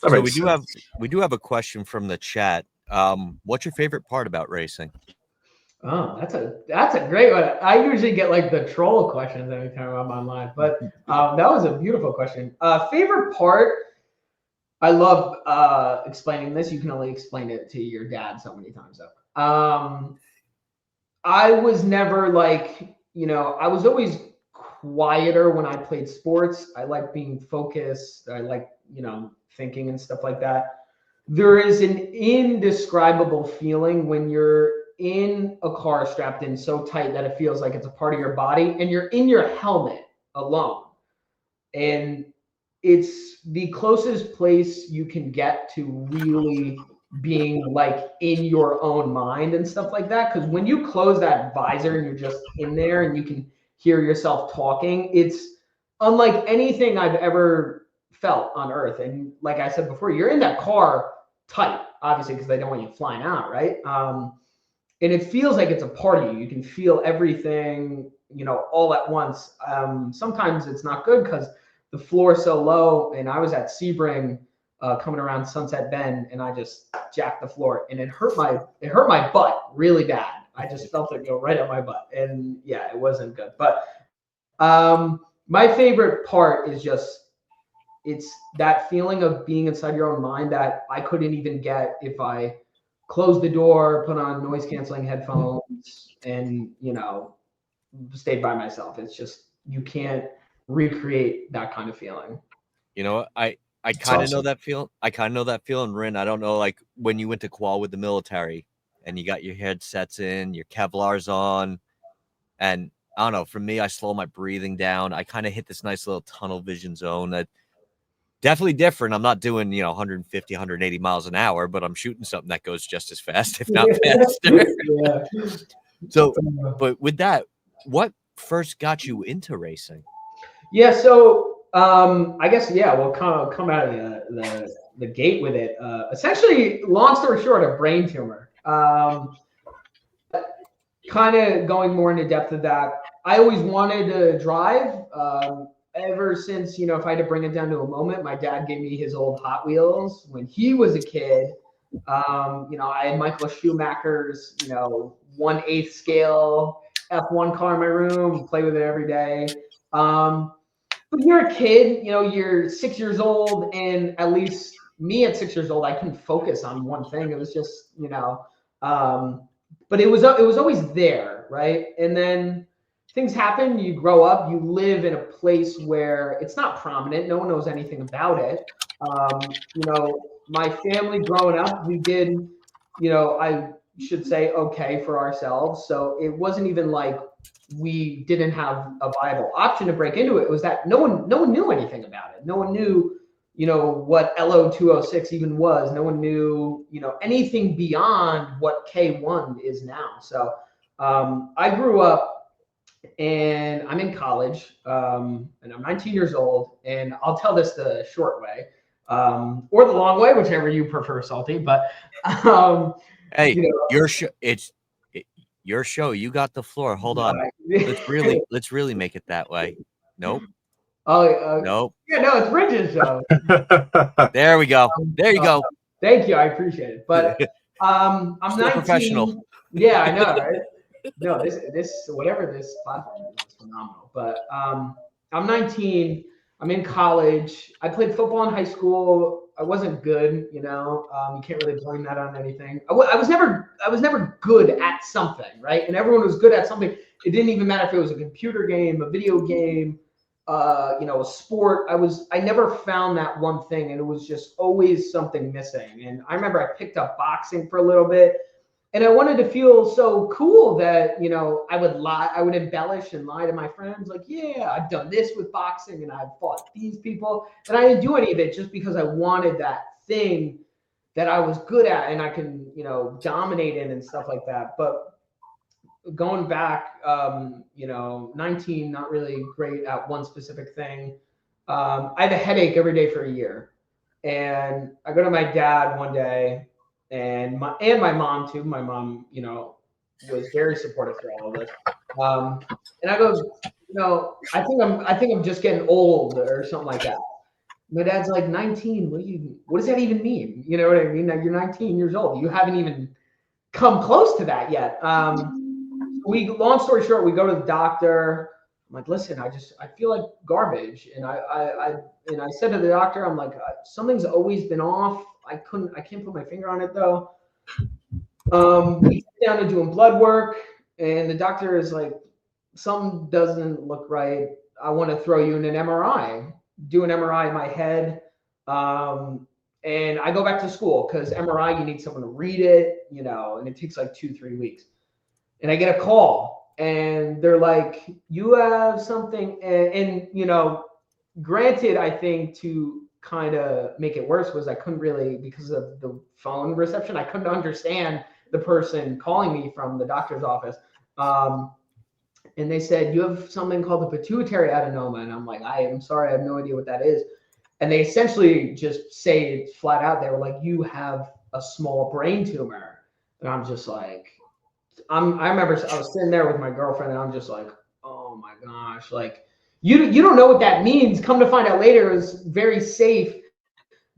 So we do have a question from the chat. What's your favorite part about racing? Oh, that's a great one. I usually get like the troll questions anytime I'm online, but that was a beautiful question. Favorite part? I love explaining this. You can only explain it to your dad so many times though. I was never like, I was always quieter when I played sports. I like being focused. I like, thinking and stuff like that. There is an indescribable feeling when you're in a car strapped in so tight that it feels like it's a part of your body and you're in your helmet alone. And it's the closest place you can get to really being like in your own mind and stuff like that. Because when you close that visor and you're just in there and you can hear yourself talking, it's unlike anything I've ever felt on earth. And like I said before, you're in that car tight, obviously, because they don't want you flying out, right? And it feels like it's a part of you. You can feel everything, all at once. Sometimes it's not good because the floor is so low, and I was at Sebring coming around Sunset Bend, and I just jacked the floor, and it hurt my butt really bad. I just felt it go right up my butt, and yeah, it wasn't good. But my favorite part is just it's that feeling of being inside your own mind that I couldn't even get if I closed the door, put on noise canceling headphones, and stayed by myself. It's just you can't recreate that kind of feeling. I kind of know that feeling. I kind of know that feeling, Rin. I don't know, like when you went to qual with the military and you got your headsets in, your Kevlar's on, and I don't know. For me, I slow my breathing down. I kind of hit this nice little tunnel vision zone that definitely different. I'm not doing 150, 180 miles an hour, but I'm shooting something that goes just as fast, if not faster. Yeah. So, but with that, what first got you into racing? Yeah, so I guess we'll come out of the gate with it. Essentially, long story short, a brain tumor. Kind of going more into depth of that. I always wanted to drive. Ever since if I had to bring it down to a moment, my dad gave me his old Hot Wheels when he was a kid. I had Michael Schumacher's 1/8 scale F1 car in my room. Play with it every day. But you're a kid, you're 6 years old, and at least me at 6 years old, I couldn't focus on one thing. It was just, but it was always there, right? And then things happen, you grow up, you live in a place where it's not prominent. No one knows anything about it. My family growing up, we did, I should say okay for ourselves. So it wasn't even like we didn't have a viable option to break into it. It was that no one knew anything about it. No one knew, what LO206 even was. No one knew, anything beyond what K1 is now. So I grew up and I'm in college and I'm 19 years old, and I'll tell this the short way or the long way, whichever you prefer, Salty. But hey, your show, your show. You got the floor. Hold on. Let's really make it that way. Nope. Nope. Yeah, no, it's Ridge's show. There we go. There you go. Thank you. I appreciate it. But I'm still 19. Professional. Yeah, I know, right? No, this whatever this platform is phenomenal. But I'm 19. I'm in college. I played football in high school. I wasn't good, you can't really blame that on anything. I was never good at something, right? And everyone was good at something. It didn't even matter if it was a computer game, a video game, a sport. I never found that one thing, and it was just always something missing. And I remember I picked up boxing for a little bit, and I wanted to feel so cool that, I would lie, I would embellish and lie to my friends, like, yeah, I've done this with boxing and I've fought these people. And I didn't do any of it just because I wanted that thing that I was good at and I can, dominate in and stuff like that. But going back, 19, not really great at one specific thing. I had a headache every day for a year. And I go to my dad one day, and my mom too. My mom, was very supportive through all of this. And I go, I think I'm just getting old or something like that. My dad's like, 19. What does that even mean? You know what I mean? Now you're 19 years old. You haven't even come close to that yet. Long story short, we go to the doctor. I'm like, listen, I feel like garbage. And I said to the doctor, I'm like, something's always been off. I can't put my finger on it though. We sit down to doing blood work, and the doctor is like, something doesn't look right. I want to throw you in an MRI. Do an MRI in my head. And I go back to school because MRI, you need someone to read it, and it takes like 2-3 weeks. And I get a call, and they're like, you have something. And granted, I think to kind of make it worse was I couldn't really, because of the phone reception, I couldn't understand the person calling me from the doctor's office. And they said, you have something called the pituitary adenoma. And I'm like, I am sorry, I have no idea what that is. And they essentially just say it flat out. They were like, you have a small brain tumor. And I'm just like, I remember I was sitting there with my girlfriend, and I'm just like, oh my gosh, like you don't know what that means. Come to find out later, it was very safe.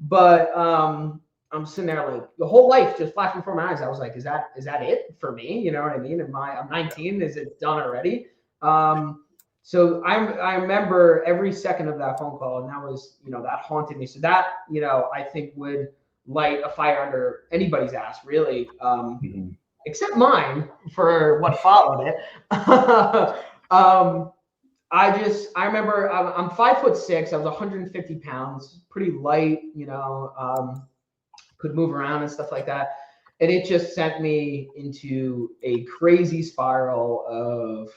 But I'm sitting there like the whole life just flashed before my eyes. I was like, is that it for me? You know what I mean? I'm 19. Is it done already? So I remember every second of that phone call, and that was, that haunted me. So that, I think would light a fire under anybody's ass, really, except mine for what followed it. I remember I'm 5'6". I was 150 pounds, pretty light, could move around and stuff like that. And it just sent me into a crazy spiral of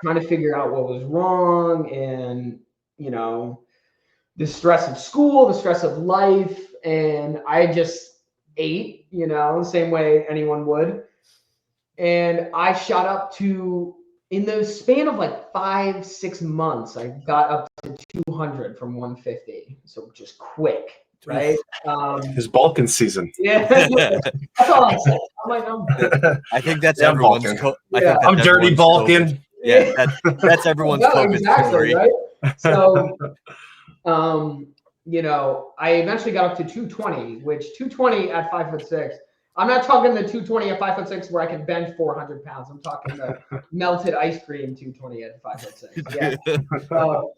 trying to figure out what was wrong, and, the stress of school, the stress of life. And I just ate, the same way anyone would. And I shot up to, in the span of like 5-6 months, I got up to 200 from 150. So just quick, right? His Balkan season. Yeah, that's all I said. I'm like, I think that's everyone's. I'm dirty Balkan. COVID. Yeah, that's everyone's COVID exactly, story. Right? So, I eventually got up to 220, which 220 at 5'6". I'm not talking the 220 at 5'6" where I can bench 400 pounds. I'm talking the melted ice cream 220 at 5'6". Yeah. So,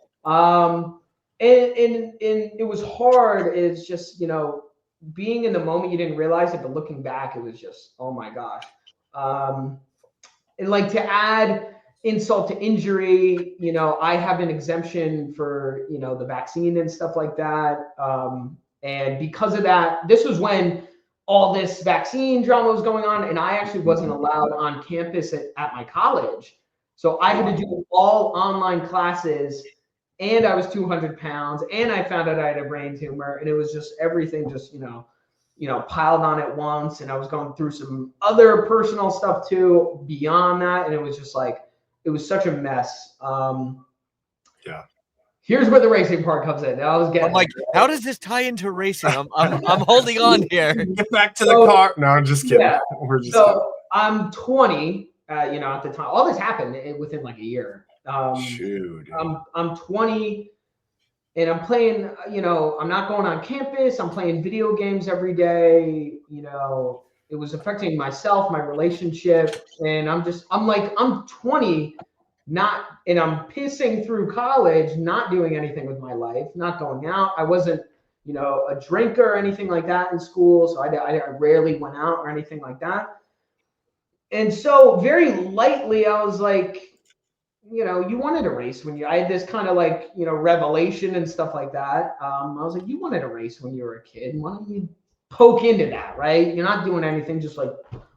and it was hard. It's just, being in the moment, you didn't realize it, but looking back, it was just, oh my gosh. And like, to add insult to injury, I have an exemption for, the vaccine and stuff like that. And because of that, this was when all this vaccine drama was going on, and I actually wasn't allowed on campus at my college. So I had to do all online classes, and I was 200 pounds, and I found out I had a brain tumor, and it was just everything just, piled on at once. And I was going through some other personal stuff too beyond that. And it was just like, it was such a mess. Yeah. Here's where the racing part comes in. I'm like, how does this tie into racing? I'm holding on here. Get back to the car. No, I'm just kidding. Yeah. We're just kidding. I'm 20. At the time, all this happened within like a year. Shoot. I'm 20, and I'm playing. I'm not going on campus. I'm playing video games every day. It was affecting myself, my relationship, and I'm 20. And I'm pissing through college, not doing anything with my life, not going out. I wasn't, a drinker or anything like that in school. So I rarely went out or anything like that. And so very lightly, I was like, you wanted to race I had this kind of like, revelation and stuff like that. I was like, you wanted to race when you were a kid. Why don't you poke into that, right? You're not doing anything, just like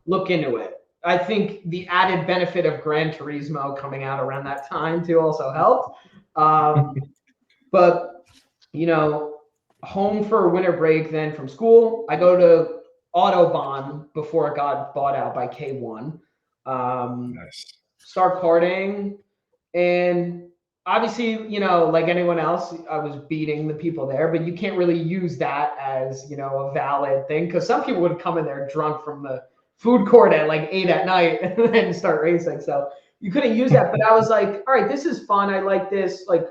look into it. I think the added benefit of Gran Turismo coming out around that time too also helped. But, home for winter break then from school, I go to Autobahn before it got bought out by K1. Nice. Start karting. And obviously, like anyone else, I was beating the people there, but you can't really use that as, a valid thing. Because some people would come in there drunk from the food court at like 8 at night and then start racing. So you couldn't use that. But I was like, all right, this is fun. I like this. Like,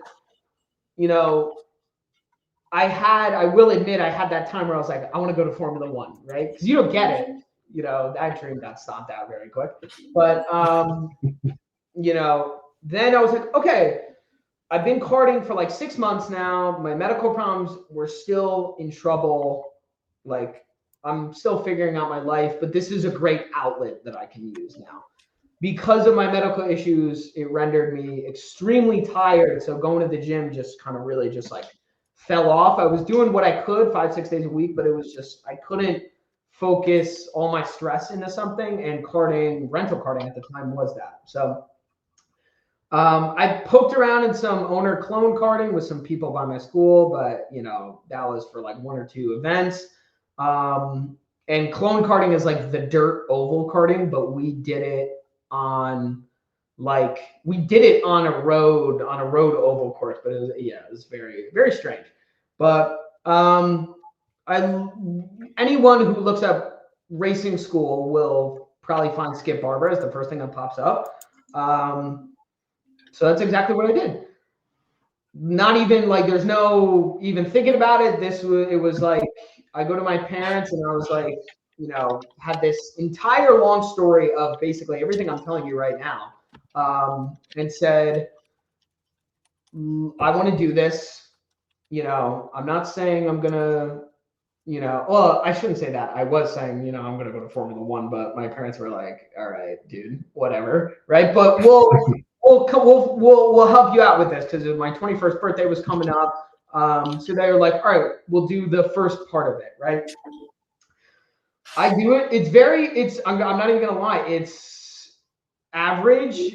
I will admit, I had that time where I was like, I want to go to Formula One, right? Because you don't get it. That dream got stomped out very quick. But, then I was like, okay, I've been karting for like 6 months now. My medical problems were still in trouble. Like, I'm still figuring out my life, but this is a great outlet that I can use now. Because of my medical issues, it rendered me extremely tired. So going to the gym just kind of really just like fell off. I was doing what I could 5-6 days a week, but it was just, I couldn't focus all my stress into something, and rental karting at the time was that. So I poked around in some owner clone karting with some people by my school, but that was for like 1 or 2 events. And clone karting is like the dirt oval karting, but we did it on a road oval course, but it was very, very strange. But anyone who looks up racing school will probably find Skip Barber as the first thing that pops up. So that's exactly what I did. Not even like, there's no even thinking about it. It was like, I go to my parents and I was like, had this entire long story of basically everything I'm telling you right now, and said, I want to do this. I'm not saying I'm going to, well, I shouldn't say that. I was saying, I'm going to go to Formula One, but my parents were like, all right, dude, whatever. Right. But we'll help you out with this, because my 21st birthday was coming up. So they were like, all right, we'll do the first part of it. Right. I do it. I'm not even going to lie. It's average,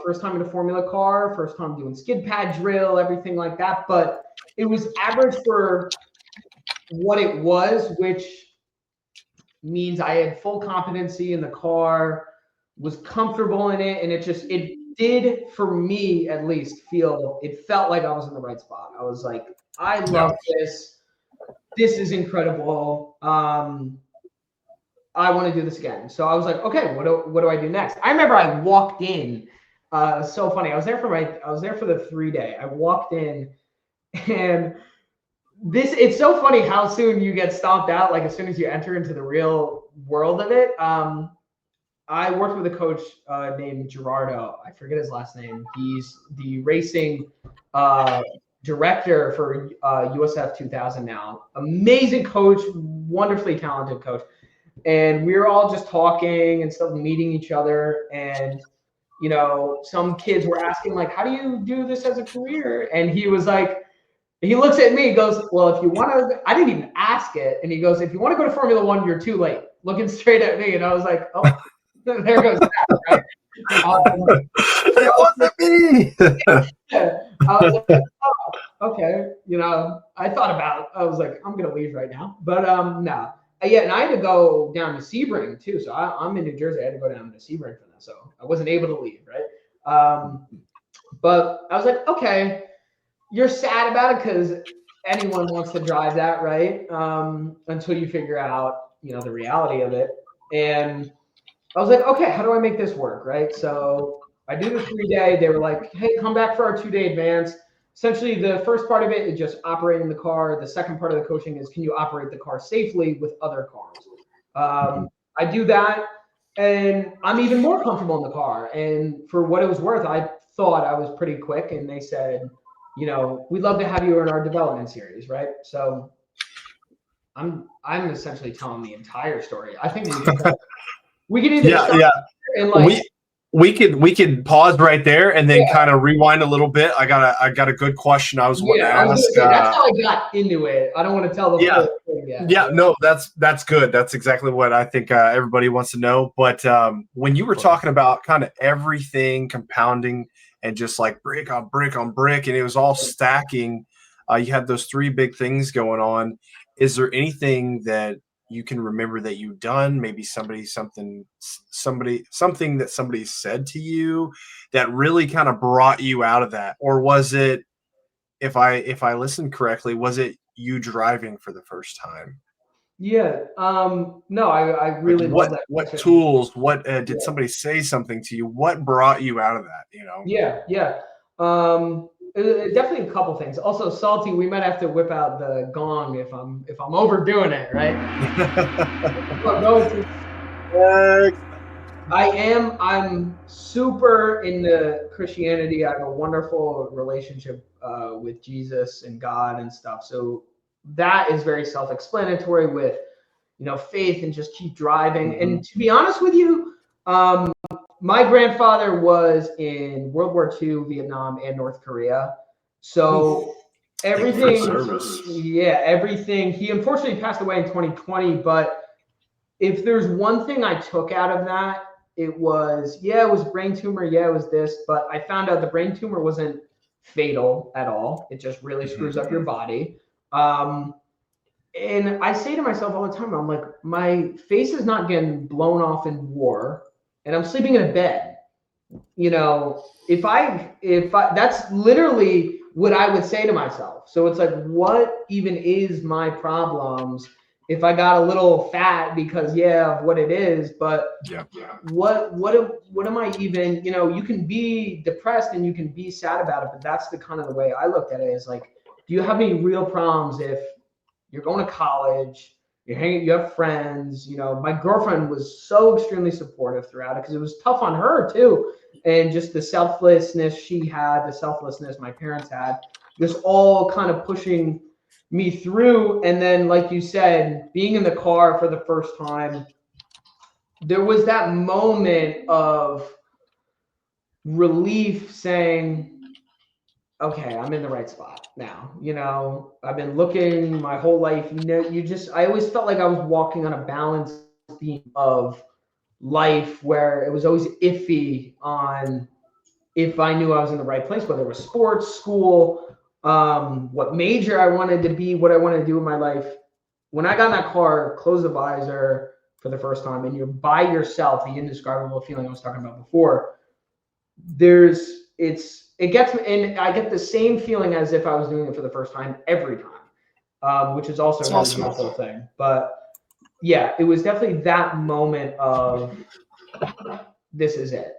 first time in a Formula car, first time doing skid pad drill, everything like that. But it was average for what it was, which means I had full competency in the car, was comfortable in it. And it did, for me at least, it felt like I was in the right spot. I was like, I love this. This is incredible. I want to do this again. So I was like, okay, what do I do next? I remember I walked in. So funny. I was there for the 3-day. I walked in, and it's so funny how soon you get stomped out. Like, as soon as you enter into the real world of it. I worked with a coach named Gerardo. I forget his last name. He's the racing director for USF 2000 now. Amazing coach, wonderfully talented coach. And we were all just talking and stuff, meeting each other. And, some kids were asking, like, how do you do this as a career? And he was like, he looks at me, he goes, well, if you want to, I didn't even ask it. And he goes, if you want to go to Formula One, you're too late. Looking straight at me. And I was like, oh, there goes that, right? It wasn't me. I was like, oh, okay. I thought about it. I was like, I'm going to leave right now. But no. Yeah, and I had to go down to Sebring too. So I'm in New Jersey. I had to go down to Sebring for that. So I wasn't able to leave, right? But I was like, okay, you're sad about it because anyone wants to drive that, right? Until you figure out, the reality of it. And I was like, okay, how do I make this work, right? So I do the 3-day. They were like, hey, come back for our 2-day advance. Essentially, the first part of it is just operating the car. The second part of the coaching is, can you operate the car safely with other cars? I do that, and I'm even more comfortable in the car. And for what it was worth, I thought I was pretty quick. And they said, we'd love to have you in our development series, right? So I'm essentially telling the entire story. I think we can either start and like. We could pause right there and then kind of rewind a little bit. I got a good question I was wanting to ask. That's how I got into it. I don't want to tell the whole thing yet. Yeah, no, that's good. That's exactly what I think everybody wants to know. But when you were talking about kind of everything compounding and just like brick on brick on brick, and it was all stacking, you had those 3 big things going on. Is there anything that you can remember that you've done, maybe something that somebody said to you that really kind of brought you out of that? Or was it, if I listened correctly, was it you driving for the first time? Yeah. No, I really love that. What tools, did somebody say something to you? What brought you out of that? Yeah. Definitely a couple things. Also, Salty, we might have to whip out the gong if I'm overdoing it, right? I'm super into Christianity. I have a wonderful relationship with Jesus and God and stuff. So that is very self-explanatory with, faith and just keep driving. Mm-hmm. And to be honest with you, my grandfather was in World War II, Vietnam, and North Korea. So everything, everything. He unfortunately passed away in 2020. But if there's one thing I took out of that, it was brain tumor. Yeah, it was this. But I found out the brain tumor wasn't fatal at all. It just really screws up your body. And I say to myself all the time, I'm like, my face is not getting blown off in war, and I'm sleeping in a bed. If I that's literally what I would say to myself. So it's like, what even is my problems if I got a little fat because of what it is, but what am I even, you can be depressed and you can be sad about it, but that's the kind of the way I looked at it, is like, do you have any real problems if you're going to college, you're hanging, you have friends, my girlfriend was so extremely supportive throughout it because it was tough on her too. And just the selflessness she had, the selflessness my parents had, just all kind of pushing me through. And then, like you said, being in the car for the first time, there was that moment of relief saying, okay, I'm in the right spot now. I've been looking my whole life. I always felt like I was walking on a balance beam of life where it was always iffy on if I knew I was in the right place, whether it was sports, school, what major I wanted to be, what I wanted to do in my life. When I got in that car, closed the visor for the first time, and you're by yourself, the indescribable feeling I was talking about before, it gets me, and I get the same feeling as if I was doing it for the first time every time, which is also a beautiful thing. But yeah, it was definitely that moment of this is it.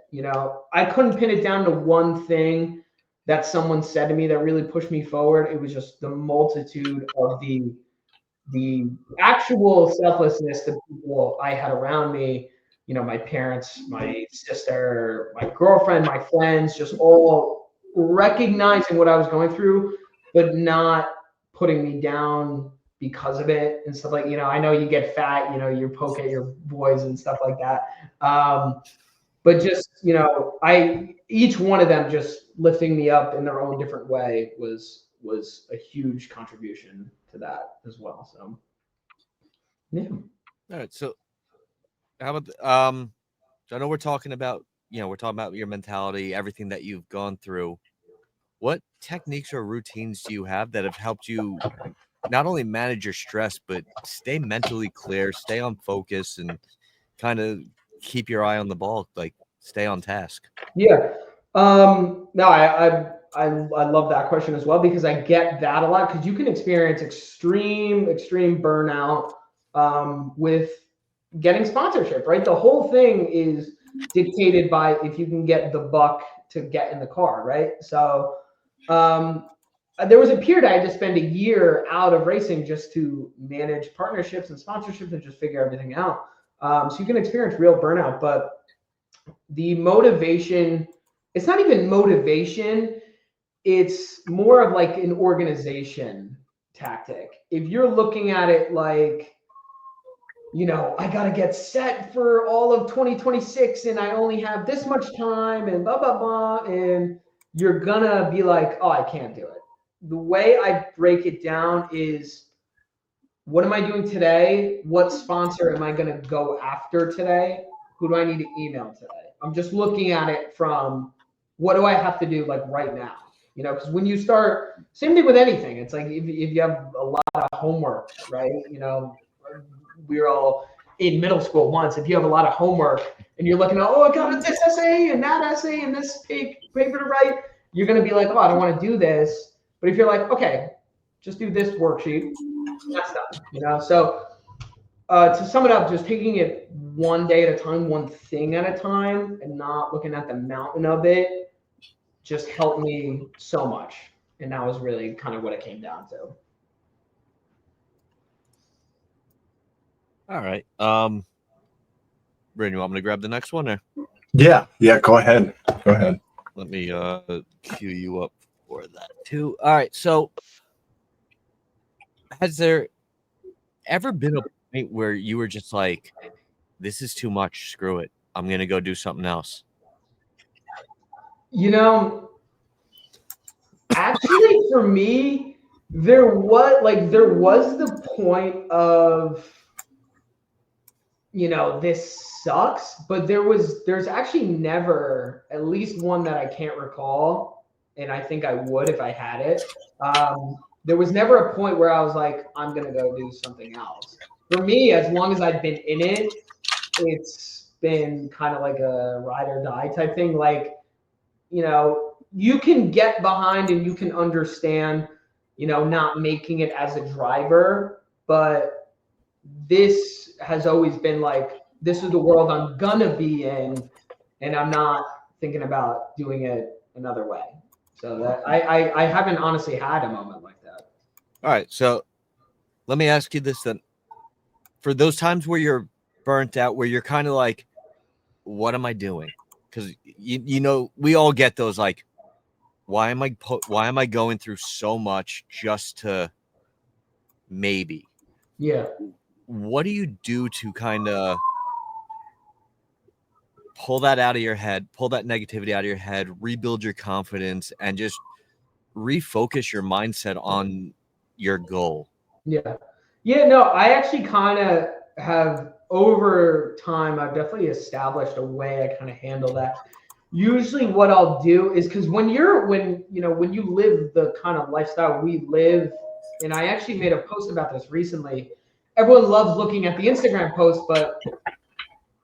I couldn't pin it down to one thing that someone said to me that really pushed me forward. It was just the multitude of the actual selflessness that people I had around me, my parents, my sister, my girlfriend, my friends, just all recognizing what I was going through, but not putting me down because of it and stuff like, I know you get fat, you poke at your boys and stuff like that. But just, each one of them just lifting me up in their own different way was a huge contribution to that as well. So, yeah. All right. So how about, I know we're talking about your mentality, everything that you've gone through. What techniques or routines do you have that have helped you not only manage your stress, but stay mentally clear, stay on focus, and kind of keep your eye on the ball, like stay on task? Yeah. No, I love that question as well, because I get that a lot, because you can experience extreme burnout with getting sponsorship, right? The whole thing is dictated by if you can get the buck to get in the car, right? So there was a period I had to spend a year out of racing just to manage partnerships and sponsorships and just figure everything out. So you can experience real burnout, but the motivation, it's not even motivation. It's more of like an organization tactic. If you're looking at it like, I got to get set for all of 2026 and I only have this much time and blah, blah, blah. And you're going to be like, oh, I can't do it. The way I break it down is, what am I doing today? What sponsor am I going to go after today? Who do I need to email today? I'm just looking at it from, what do I have to do like right now? Because when you start, same thing with anything. It's like if you have a lot of homework, right? We were all in middle school once. If you have a lot of homework and you're looking at, oh, I got this essay and that essay and this paper to write, you're going to be like, oh, I don't want to do this. But if you're like, okay, just do this worksheet, that's done. So to sum it up, just taking it one day at a time, one thing at a time, and not looking at the mountain of it, just helped me so much. And that was really kind of what it came down to. All right. Brandon, you want me to grab the next one there? Yeah. Go ahead. Let me cue you up for that too. All right. So, has there ever been a point where you were just like, "This is too much. Screw it. I'm gonna go do something else"? Actually, for me, there was the point of, this sucks, but there's actually never, at least one that I can't recall, and I think I would if I had it. There was never a point where I was like, I'm gonna go do something else. For me, as long as I've been in it, it's been kind of like a ride or die type thing. Like, you can get behind and you can understand, not making it as a driver, but this has always been like, this is the world I'm gonna be in, and I'm not thinking about doing it another way. So that I haven't honestly had a moment like that. All right, so let me ask you this then. For those times where you're burnt out, where you're kind of like, what am I doing? Because we all get those, like, why am I going through so much just to maybe? Yeah. What do you do to kind of pull that out of your head, pull that negativity out of your head, rebuild your confidence, and just refocus your mindset on your goal? Yeah. No, I actually kind of have, over time, I've definitely established a way I kind of handle that. Usually what I'll do is, because when you live the kind of lifestyle we live, and I actually made a post about this recently. Everyone loves looking at the Instagram post, but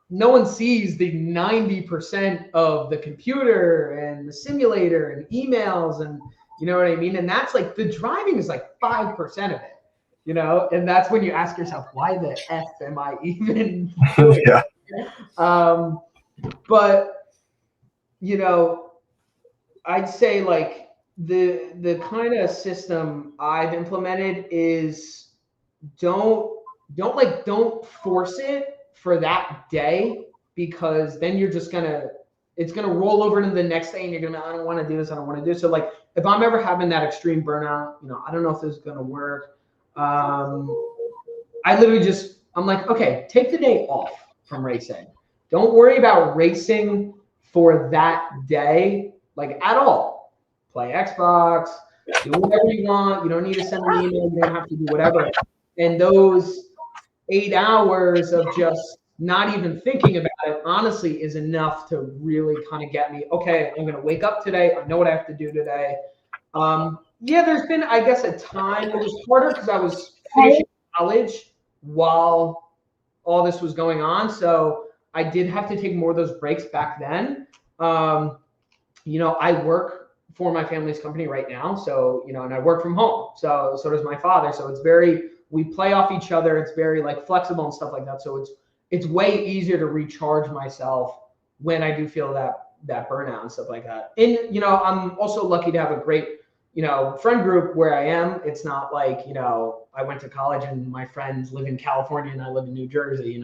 no one sees the 90% of the computer and the simulator and emails, and you know what I mean? And that's like, the driving is like 5% of it, and that's when you ask yourself, why the F am I even doing Yeah. But I'd say like the kind of system I've implemented is don't force it for that day, because then you're just it's gonna roll over into the next day and you're gonna, I don't want to do this, I don't want to do this. So like, if I'm ever having that extreme burnout, I don't know if this is gonna work. I literally I'm like, okay, take the day off from racing. Don't worry about racing for that day, like, at all. Play Xbox, do whatever you want. You don't need to send an email. You don't have to do whatever. And those 8 hours of just not even thinking about it, honestly, is enough to really kind of get me, okay, I'm going to wake up today. I know what I have to do today. There's been, I guess, a time. It was harder because I was finishing college while all this was going on. So I did have to take more of those breaks back then. I work for my family's company right now. So, and I work from home. So does my father. So we play off each other. It's very like flexible and stuff like that. So it's way easier to recharge myself when I do feel that burnout and stuff like that. And, I'm also lucky to have a great, friend group where I am. It's not like, I went to college and my friends live in California and I live in New Jersey.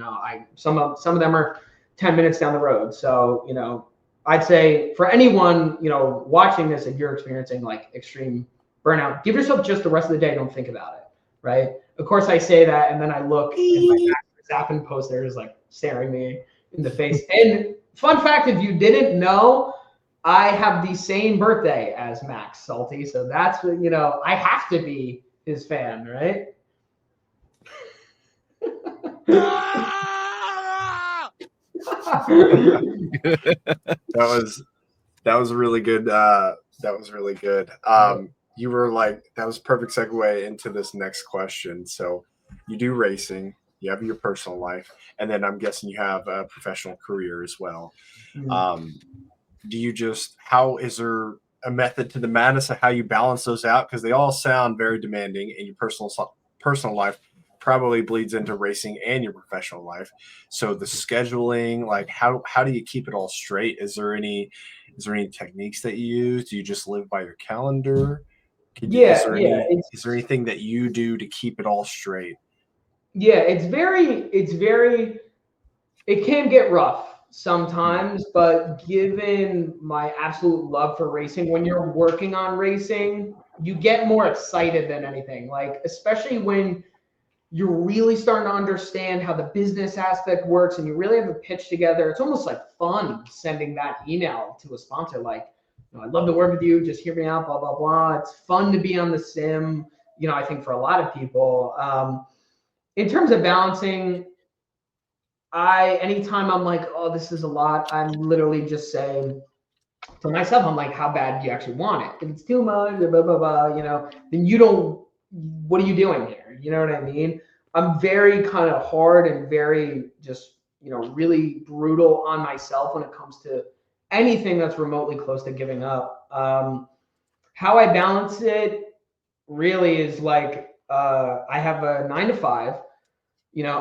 Some of them are 10 minutes down the road. So, I'd say for anyone, watching this and you're experiencing like extreme burnout, give yourself just the rest of the day. Don't think about it. Right. Of course I say that. And then I look and my Zappin post there is like staring me in the face. And fun fact, if you didn't know, I have the same birthday as Max Salty. So that's what, I have to be his fan, right? That was really good. That was really good. You were like, that was a perfect segue into this next question. So you do racing, you have your personal life, and then I'm guessing you have a professional career as well. Mm-hmm. How is there a method to the madness of how you balance those out? Because they all sound very demanding in your personal life. probably bleeds into racing and your professional life. So the scheduling, like how do you keep it all straight? Is there any techniques that you use? Do you just live by your calendar? Is there anything that you do to keep it all straight? Yeah, it can get rough sometimes, but given my absolute love for racing, when you're working on racing, you get more excited than anything. Like, especially when you're really starting to understand how the business aspect works and you really have a pitch together. It's almost like fun sending that email to a sponsor, like, I'd love to work with you, just hear me out, blah, blah, blah. It's fun to be on the sim, I think for a lot of people. In terms of balancing, anytime I'm like, oh, this is a lot, I'm literally just saying for myself, I'm like, how bad do you actually want it? If it's too much, blah, blah, blah, then what are you doing here? You know what I mean? I'm very kind of hard and very just, really brutal on myself when it comes to anything that's remotely close to giving up. How I balance it really is like, I have a 9 to 5.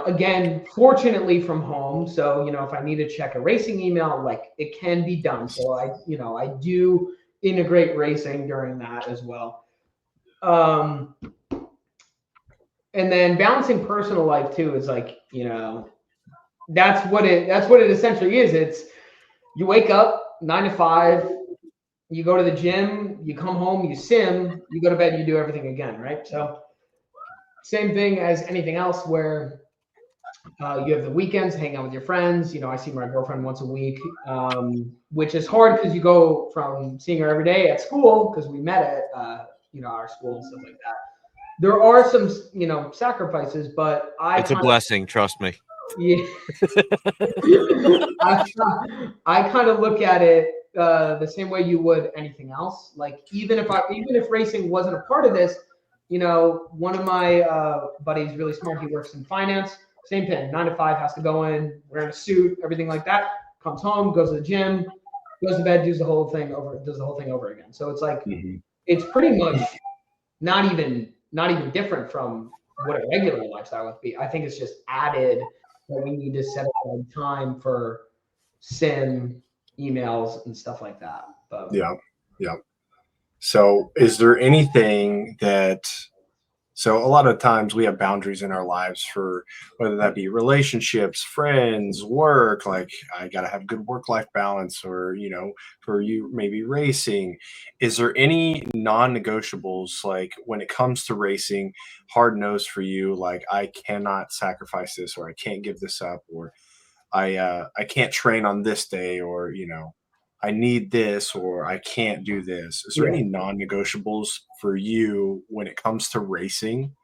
Again, fortunately from home. So, if I need to check a racing email, like it can be done. So I do integrate racing during that as well. And then balancing personal life too is like, that's what it essentially is. It's you wake up 9 to 5, you go to the gym, you come home, you sim, you go to bed, you do everything again, right? So same thing as anything else where you have the weekends, hang out with your friends. I see my girlfriend once a week, which is hard because you go from seeing her every day at school because we met at our school and stuff like that. There are some sacrifices, but it's a blessing, trust me. Yeah. I kind of look at it the same way you would anything else. Like even if racing wasn't a part of this, one of my buddies, really smart, he works in finance. Same thing, 9 to 5, has to go in, wearing a suit, everything like that. Comes home, goes to the gym, goes to bed, does the whole thing over again. So it's like It's pretty much not even different from what a regular lifestyle would be. I think it's just added that we need to set aside time for sim, emails, and stuff like that. But yeah. So is there anything so a lot of times we have boundaries in our lives for whether that be relationships, friends, work, like I got to have good work-life balance, or, for you, maybe racing. Is there any non-negotiables, like when it comes to racing, hard nose for you, like I cannot sacrifice this, or I can't give this up, or I can't train on this day, or, I need this, or I can't do this. Is there any non-negotiables for you when it comes to racing?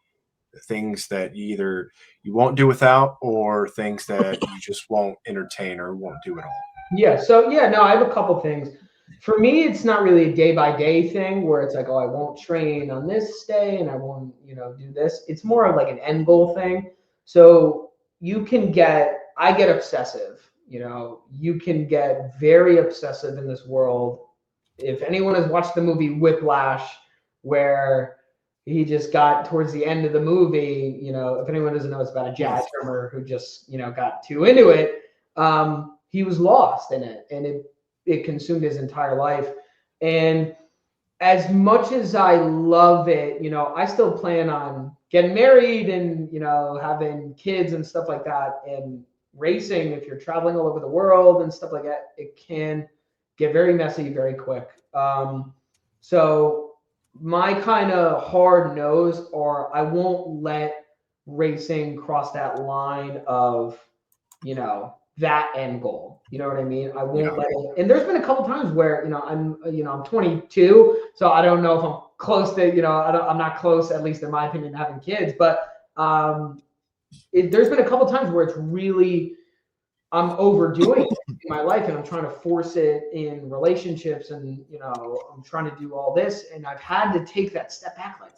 Things that either you won't do without, or things that you just won't entertain or won't do at all? Yeah. So no, I have a couple things. For me, it's not really a day-by-day thing where it's like, oh, I won't train on this day and I won't, do this. It's more of like an end goal thing. So I get obsessive. You can get very obsessive in this world. If anyone has watched the movie Whiplash, where he just got towards the end of the movie, if anyone doesn't know, it's about a jazz drummer who just, got too into it. He was lost in it, and it consumed his entire life. And as much as I love it, I still plan on getting married and, having kids and stuff like that. And racing, if you're traveling all over the world and stuff like that, it can get very messy very quick. So my kind of hard nose, or I won't let racing cross that line of, that end goal. You know what I mean? I won't let it. And there's been a couple times where, I'm 22, so I don't know if I'm close to, I'm not close, at least in my opinion, to having kids. But there's been a couple times where it's really, I'm overdoing it in my life, and I'm trying to force it in relationships, and I'm trying to do all this, and I've had to take that step back, like,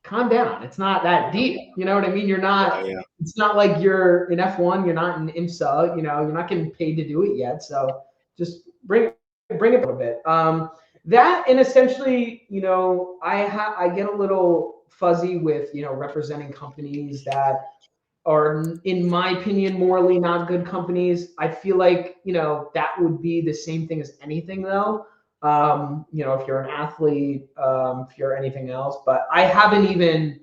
calm down. It's not that deep. You know what I mean? You're not. Yeah. It's not like you're in F1. You're not in IMSA. You're not getting paid to do it yet. So just bring it a little bit. That, and essentially, I get a little fuzzy with representing companies that are, in my opinion, morally not good companies. I feel like, that would be the same thing as anything though. If you're an athlete, if you're anything else, but I haven't even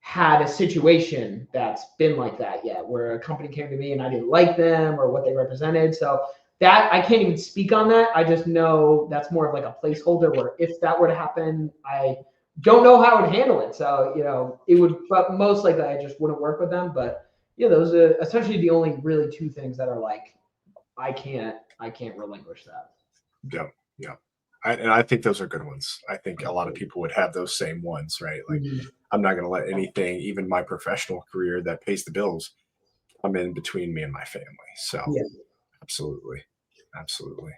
had a situation that's been like that yet, where a company came to me and I didn't like them or what they represented. So that I can't even speak on that. I just know that's more of like a placeholder where if that were to happen, I don't know how I would handle it. So, it would, but most likely I just wouldn't work with them. But yeah, those are essentially the only really two things that are like, I can't relinquish that. Yeah. Yeah. I think those are good ones. I think a lot of people would have those same ones, right? Like, I'm not going to let anything, even my professional career that pays the bills, come in between me and my family. So, Yeah. absolutely. Absolutely.